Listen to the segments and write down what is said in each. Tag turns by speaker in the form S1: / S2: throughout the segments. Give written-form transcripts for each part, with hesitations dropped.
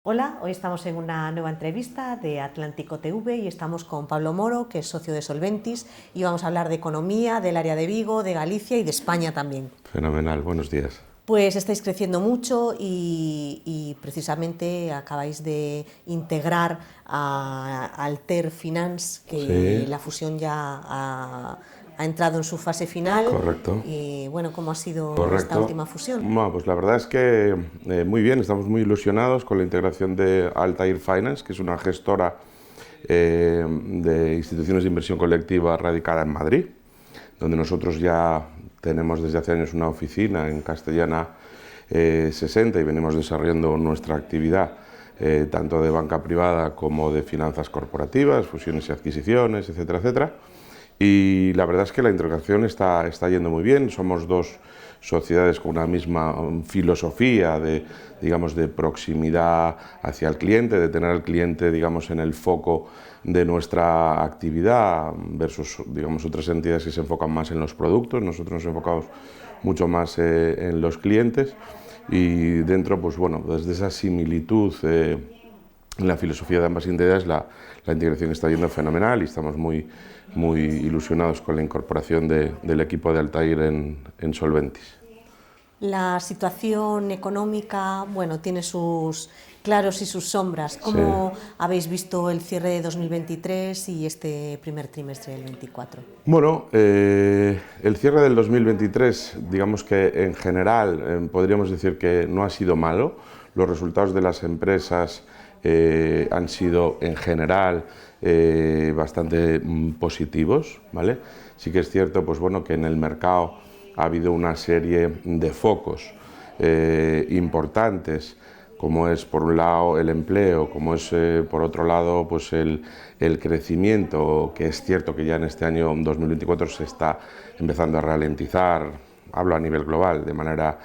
S1: Hola, hoy estamos en una nueva entrevista de Atlántico TV y estamos con Pablo Moro, que es socio de Solventis, y vamos a hablar de economía, del área de Vigo, de Galicia y de España también.
S2: Fenomenal, buenos días.
S1: Pues estáis creciendo mucho y precisamente acabáis de integrar a Alter Finance, que
S2: Sí,
S1: la fusión ya ha entrado en su fase final.
S2: correcto,
S1: Y bueno, ¿cómo ha sido esta
S2: correcto.
S1: última fusión?
S2: Bueno, pues la verdad es que muy bien, estamos muy ilusionados con la integración de Altair Finance, que es una gestora de instituciones de inversión colectiva radicada en Madrid, donde nosotros ya tenemos desde hace años una oficina en Castellana 60 y venimos desarrollando nuestra actividad tanto de banca privada como de finanzas corporativas, fusiones y adquisiciones, etcétera, etcétera. Y la verdad es que la integración está yendo muy bien. Somos dos sociedades con una misma filosofía de, digamos, de proximidad hacia el cliente, de tener al cliente, digamos, en el foco de nuestra actividad versus, digamos, otras entidades que se enfocan más en los productos. Nosotros nos enfocamos mucho más en los clientes y dentro, pues bueno, desde esa similitud en la filosofía de ambas entidades, la integración está yendo fenomenal y estamos muy ilusionados con la incorporación del equipo de Altair en Solventis.
S1: La situación económica, bueno, tiene sus claros y sus sombras.
S2: Sí.
S1: ¿Cómo habéis visto el cierre de 2023 y este primer trimestre del 24?
S2: Bueno, el cierre del 2023, digamos que en general podríamos decir que no ha sido malo. Los resultados de las empresas han sido en general bastante positivos, ¿vale? Sí que es cierto, pues bueno, que en el mercado ha habido una serie de focos importantes, como es por un lado el empleo, como es por otro lado pues el crecimiento, que es cierto que ya en este año 2024 se está empezando a ralentizar, hablo a nivel global, de manera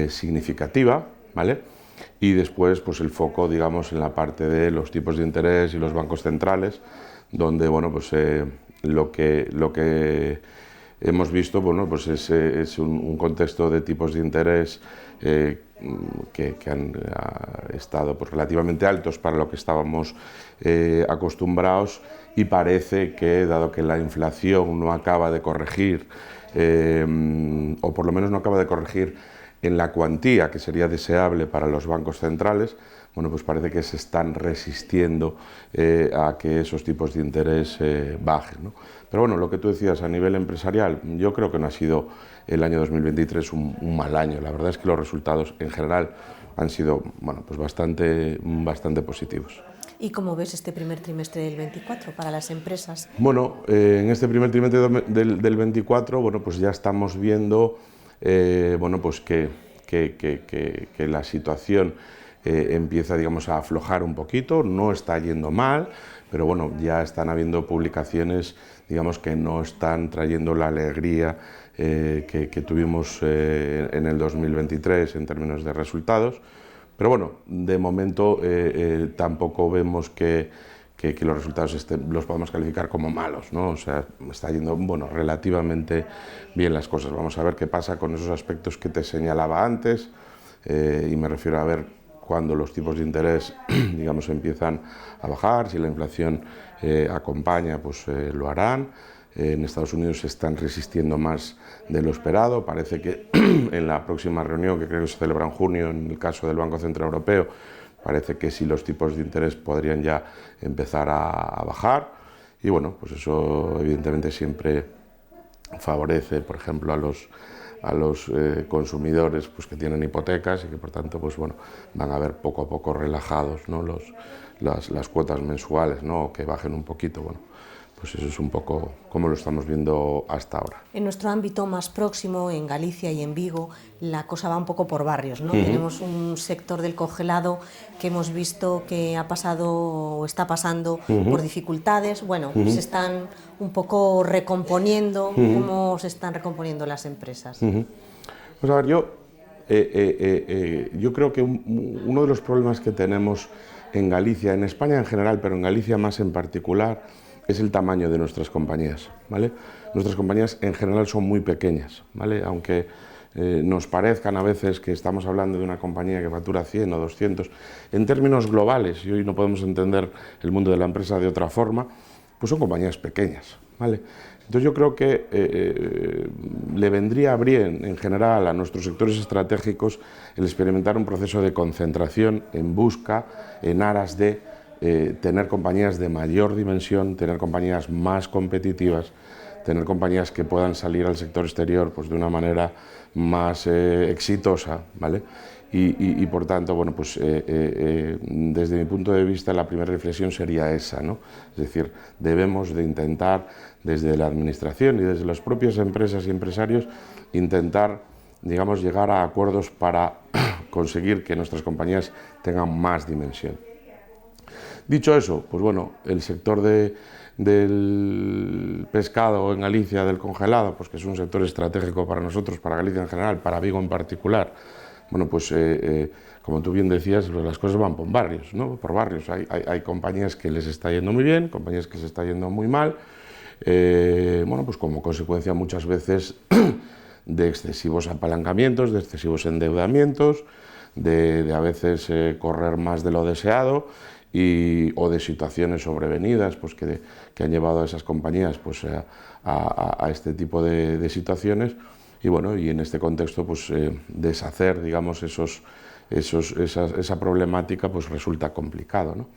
S2: significativa, ¿vale? Y después pues el foco, digamos, en la parte de los tipos de interés y los bancos centrales, donde bueno, pues lo que hemos visto, bueno, pues es un contexto de tipos de interés que han estado pues, relativamente altos para lo que estábamos acostumbrados, y parece que, dado que la inflación no acaba de corregir, o por lo menos no acaba de corregir en la cuantía que sería deseable para los bancos centrales, bueno, pues parece que se están resistiendo a que esos tipos de interés bajen, ¿no? Pero bueno, lo que tú decías a nivel empresarial, yo creo que no ha sido el año 2023 un mal año. La verdad es que los resultados en general han sido, bueno, pues bastante positivos.
S1: ¿Y cómo ves este primer trimestre del 24 para las empresas?
S2: Bueno, en este primer trimestre del 24, bueno, pues ya estamos viendo bueno, pues que la situación empieza, digamos, a aflojar un poquito. No está yendo mal, pero bueno, ya están habiendo publicaciones, digamos, que no están trayendo la alegría que tuvimos en el 2023 en términos de resultados. Pero bueno, de momento tampoco vemos que los resultados los podemos calificar como malos, ¿no? O sea, está yendo, bueno, relativamente bien las cosas. Vamos a ver qué pasa con esos aspectos que te señalaba antes, y me refiero a ver cuando los tipos de interés, digamos, empiezan a bajar, si la inflación acompaña, pues lo harán. En Estados Unidos se están resistiendo más de lo esperado. Parece que en la próxima reunión, que creo que se celebra en junio, en el caso del Banco Central Europeo, parece que sí, los tipos de interés podrían ya empezar a bajar. Y bueno, pues eso evidentemente siempre favorece, por ejemplo, a los consumidores pues, que tienen hipotecas y que por tanto pues, bueno, van a ver poco a poco relajados, ¿no? las cuotas mensuales, ¿no? O que bajen un poquito. Bueno, pues eso es un poco como lo estamos viendo hasta ahora.
S1: En nuestro ámbito más próximo, en Galicia y en Vigo, la cosa va un poco por barrios, ¿no? Tenemos un sector del congelado que hemos visto que ha pasado o está pasando por dificultades. Bueno, se están un poco recomponiendo. ¿Cómo se están recomponiendo las empresas?
S2: Pues a ver, yo creo que uno de los problemas que tenemos en Galicia, en España en general, pero en Galicia más en particular, es el tamaño de nuestras compañías, ¿vale? Nuestras compañías en general son muy pequeñas, ¿vale? Aunque nos parezcan a veces que estamos hablando de una compañía que factura 100 o 200, en términos globales, y hoy no podemos entender el mundo de la empresa de otra forma, pues son compañías pequeñas, ¿vale? Entonces yo creo que le vendría bien en general a nuestros sectores estratégicos el experimentar un proceso de concentración en busca, en aras de tener compañías de mayor dimensión, tener compañías más competitivas, tener compañías que puedan salir al sector exterior pues, de una manera más exitosa, ¿vale? Y por tanto, bueno, pues desde mi punto de vista la primera reflexión sería esa, ¿no? Es decir, debemos de intentar desde la administración y desde las propias empresas y empresarios intentar, digamos, llegar a acuerdos para conseguir que nuestras compañías tengan más dimensión. Dicho eso, pues bueno, el sector del pescado en Galicia, del congelado, pues que es un sector estratégico para nosotros, para Galicia en general, para Vigo en particular. Bueno, pues como tú bien decías, las cosas van por barrios, ¿no? Por barrios. Hay compañías que les está yendo muy bien, compañías que se está yendo muy mal. Bueno, pues como consecuencia muchas veces de excesivos apalancamientos, de excesivos endeudamientos, de a veces correr más de lo deseado o de situaciones sobrevenidas pues, que han llevado a esas compañías pues, a este tipo de situaciones. Y bueno, y en este contexto, pues deshacer, digamos, esa problemática, pues resulta complicado, ¿no?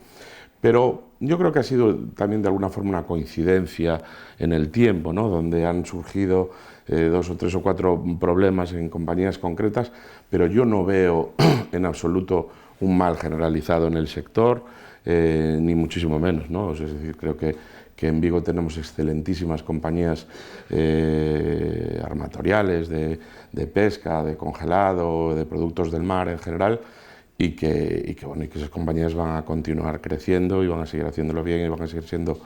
S2: Pero yo creo que ha sido también de alguna forma una coincidencia en el tiempo, ¿no? Donde han surgido 2 o 3 o 4 problemas en compañías concretas, pero yo no veo en absoluto un mal generalizado en el sector, ni muchísimo menos, ¿no? Es decir, creo que en Vigo tenemos excelentísimas compañías armatoriales, de pesca, de congelado, de productos del mar en general, y que esas compañías van a continuar creciendo y van a seguir haciéndolo bien y van a seguir siendo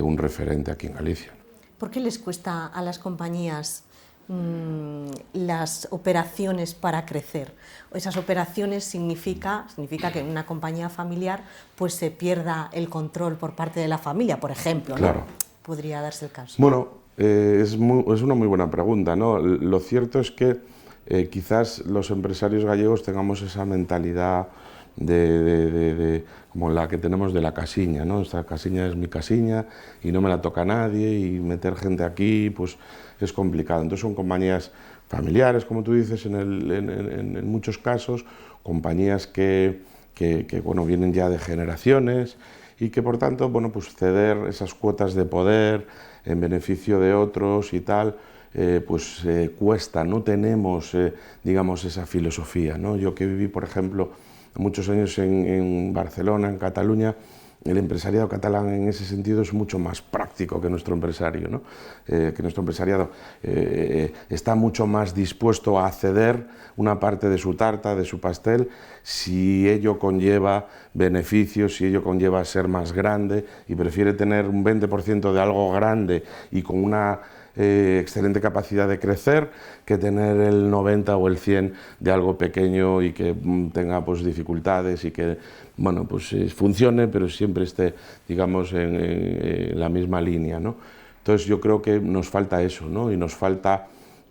S2: un referente aquí en Galicia.
S1: ¿Por qué les cuesta a las compañías las operaciones para crecer? Esas operaciones significa que en una compañía familiar pues se pierda el control por parte de la familia, por ejemplo, ¿no?
S2: Claro.
S1: Podría darse el caso.
S2: Bueno, es una muy buena pregunta, ¿no? Lo cierto es que quizás los empresarios gallegos tengamos esa mentalidad como la que tenemos de la casiña, ¿no? Esta casiña es mi casiña y no me la toca a nadie, y meter gente aquí pues es complicado. Entonces son compañías familiares, como tú dices, en muchos casos, compañías que bueno, vienen ya de generaciones y que por tanto, bueno, pues ceder esas cuotas de poder en beneficio de otros y tal, pues cuesta, no tenemos, digamos, esa filosofía, ¿no? Yo que viví, por ejemplo, muchos años en Barcelona, en Cataluña, el empresariado catalán en ese sentido es mucho más práctico que nuestro empresario, ¿no? Que nuestro empresariado está mucho más dispuesto a ceder una parte de su tarta, de su pastel, si ello conlleva beneficios, si ello conlleva ser más grande, y prefiere tener un 20% de algo grande y con una excelente capacidad de crecer, que tener el 90 o el 100 de algo pequeño y que tenga pues dificultades y que bueno, pues funcione, pero siempre esté, digamos, en la misma línea, ¿no? Entonces yo creo que nos falta eso, ¿no? Y nos falta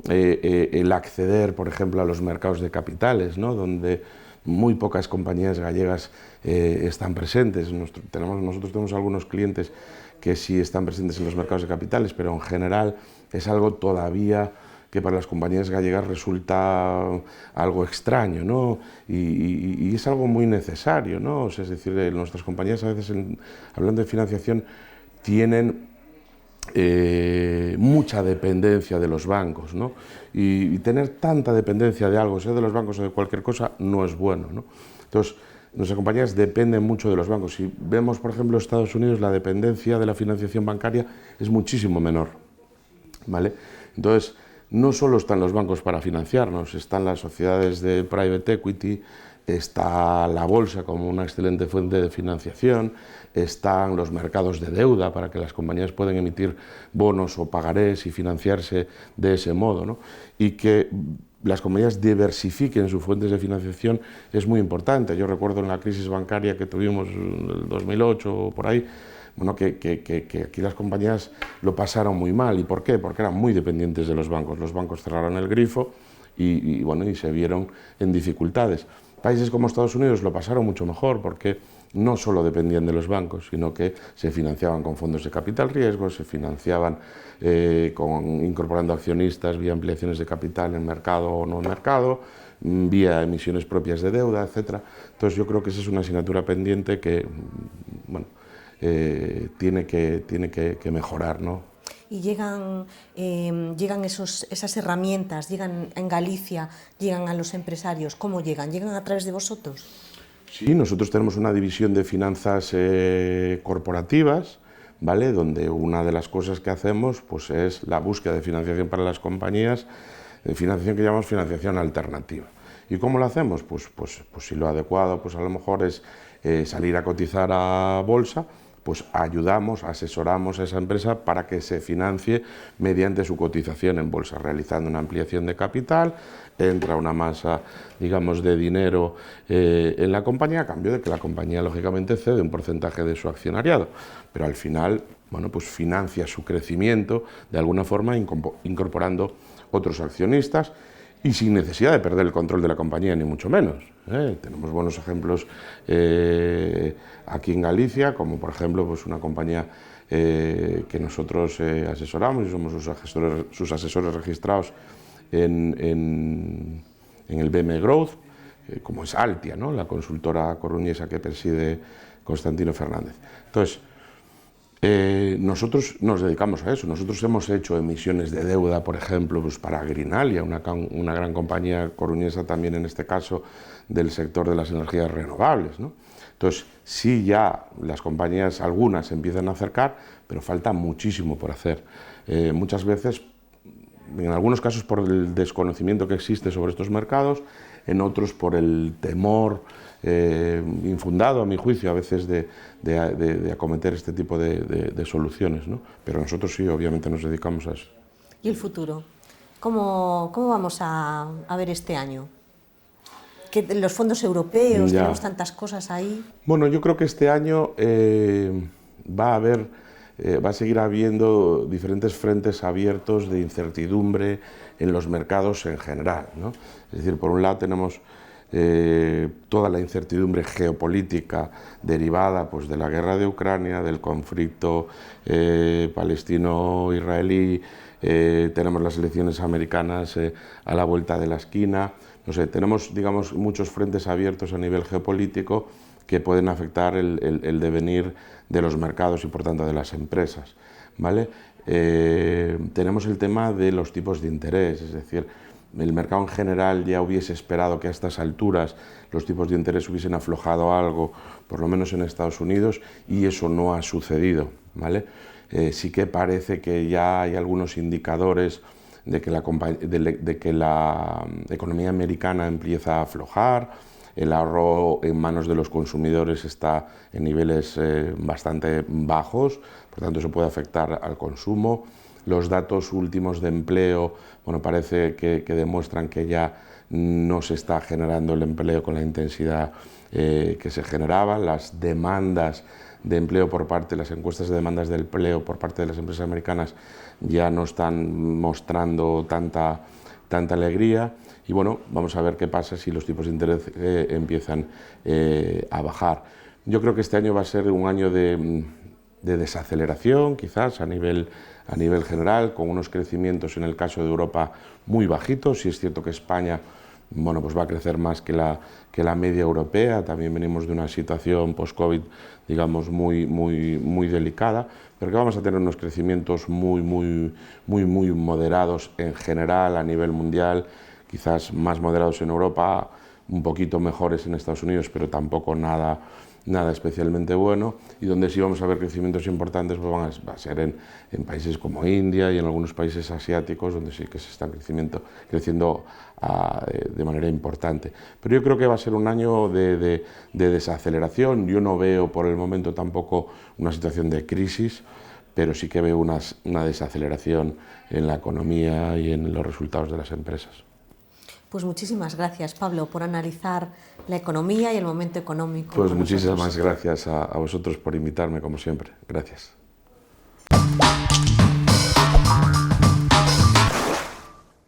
S2: el acceder, por ejemplo, a los mercados de capitales, ¿no? Donde muy pocas compañías gallegas están presentes. Nosotros tenemos algunos clientes que sí están presentes en los mercados de capitales, pero en general es algo todavía que para las compañías gallegas resulta algo extraño, ¿no? Y es algo muy necesario, ¿no? O sea, es decir, nuestras compañías a veces, hablando de financiación, tienen mucha dependencia de los bancos, ¿no? Y tener tanta dependencia de algo, sea de los bancos o de cualquier cosa, no es bueno, ¿no? Entonces, nuestras compañías dependen mucho de los bancos. Si vemos, por ejemplo, Estados Unidos, la dependencia de la financiación bancaria es muchísimo menor, ¿vale? Entonces, no solo están los bancos para financiarnos, están las sociedades de private equity, está la bolsa como una excelente fuente de financiación, están los mercados de deuda para que las compañías puedan emitir bonos o pagarés y financiarse de ese modo, ¿no? Y que las compañías diversifiquen sus fuentes de financiación es muy importante. Yo recuerdo en la crisis bancaria que tuvimos en el 2008 o por ahí, bueno, que aquí las compañías lo pasaron muy mal. ¿Y por qué? Porque eran muy dependientes de los bancos. Los bancos cerraron el grifo bueno, y se vieron en dificultades. Países como Estados Unidos lo pasaron mucho mejor porque no solo dependían de los bancos, sino que se financiaban con fondos de capital riesgo, se financiaban incorporando accionistas vía ampliaciones de capital en mercado o no en mercado, vía emisiones propias de deuda, etc. Entonces yo creo que esa es una asignatura pendiente que bueno, tiene que mejorar, ¿no?
S1: Y llegan esas herramientas, llegan en Galicia, llegan a los empresarios. ¿Cómo llegan? ¿Llegan a través de vosotros?
S2: Sí, nosotros tenemos una división de finanzas corporativas, ¿vale? Donde una de las cosas que hacemos pues, es la búsqueda de financiación para las compañías, financiación que llamamos financiación alternativa. ¿Y cómo lo hacemos? Pues si lo adecuado pues a lo mejor es salir a cotizar a bolsa, pues ayudamos, asesoramos a esa empresa para que se financie mediante su cotización en bolsa, realizando una ampliación de capital, entra una masa, digamos, de dinero en la compañía, a cambio de que la compañía, lógicamente, cede un porcentaje de su accionariado, pero al final, bueno, pues financia su crecimiento de alguna forma incorporando otros accionistas y sin necesidad de perder el control de la compañía, ni mucho menos. Tenemos buenos ejemplos aquí en Galicia, como por ejemplo pues una compañía que nosotros asesoramos y somos sus asesores registrados en el BM Growth, como es Altia, ¿no? La consultora coruñesa que preside Constantino Fernández. Entonces, nosotros nos dedicamos a eso. Nosotros hemos hecho emisiones de deuda, por ejemplo, pues para Greenalia, una gran compañía coruñesa también en este caso del sector de las energías renovables, ¿no? Entonces, sí, ya las compañías, algunas se empiezan a acercar, pero falta muchísimo por hacer. Muchas veces, en algunos casos por el desconocimiento que existe sobre estos mercados, en otros por el temor infundado, a mi juicio, a veces de acometer este tipo de soluciones, ¿no? Pero nosotros sí, obviamente, nos dedicamos a eso.
S1: ¿Y el futuro? ¿Cómo vamos a ver este año? Que los fondos europeos, tenemos tantas cosas ahí.
S2: Bueno, yo creo que este año va a seguir habiendo diferentes frentes abiertos de incertidumbre en los mercados en general, ¿no? Es decir, por un lado tenemos toda la incertidumbre geopolítica derivada pues, de la guerra de Ucrania, del conflicto palestino-israelí, tenemos las elecciones americanas a la vuelta de la esquina, no sé, tenemos, digamos, muchos frentes abiertos a nivel geopolítico que pueden afectar el devenir de los mercados y, por tanto, de las empresas, ¿vale? Tenemos el tema de los tipos de interés, es decir, el mercado en general ya hubiese esperado que a estas alturas los tipos de interés hubiesen aflojado algo, por lo menos en Estados Unidos, y eso no ha sucedido, ¿vale? Sí que parece que ya hay algunos indicadores de que la economía americana empieza a aflojar, el ahorro en manos de los consumidores está en niveles bastante bajos, por tanto eso puede afectar al consumo. Los datos últimos de empleo, bueno, parece que demuestran que ya no se está generando el empleo con la intensidad que se generaba. Las demandas de empleo por parte, las encuestas de demandas de empleo por parte de las empresas americanas ya no están mostrando tanta alegría. Y bueno, vamos a ver qué pasa si los tipos de interés empiezan a bajar. Yo creo que este año va a ser un año de desaceleración, quizás a nivel general, con unos crecimientos en el caso de Europa muy bajitos. Sí es cierto que España, bueno, pues va a crecer más que la media europea. También venimos de una situación post-COVID, digamos, muy delicada, pero que vamos a tener unos crecimientos muy moderados en general a nivel mundial, quizás más moderados en Europa, un poquito mejores en Estados Unidos, pero tampoco nada especialmente bueno, y donde sí vamos a ver crecimientos importantes pues va a ser en países como India y en algunos países asiáticos, donde sí que se están creciendo de manera importante. Pero yo creo que va a ser un año de desaceleración. Yo no veo por el momento tampoco una situación de crisis, pero sí que veo una desaceleración en la economía y en los resultados de las empresas.
S1: Pues muchísimas gracias, Pablo, por analizar la economía y el momento económico.
S2: Pues muchísimas gracias a vosotros por invitarme, como siempre. Gracias.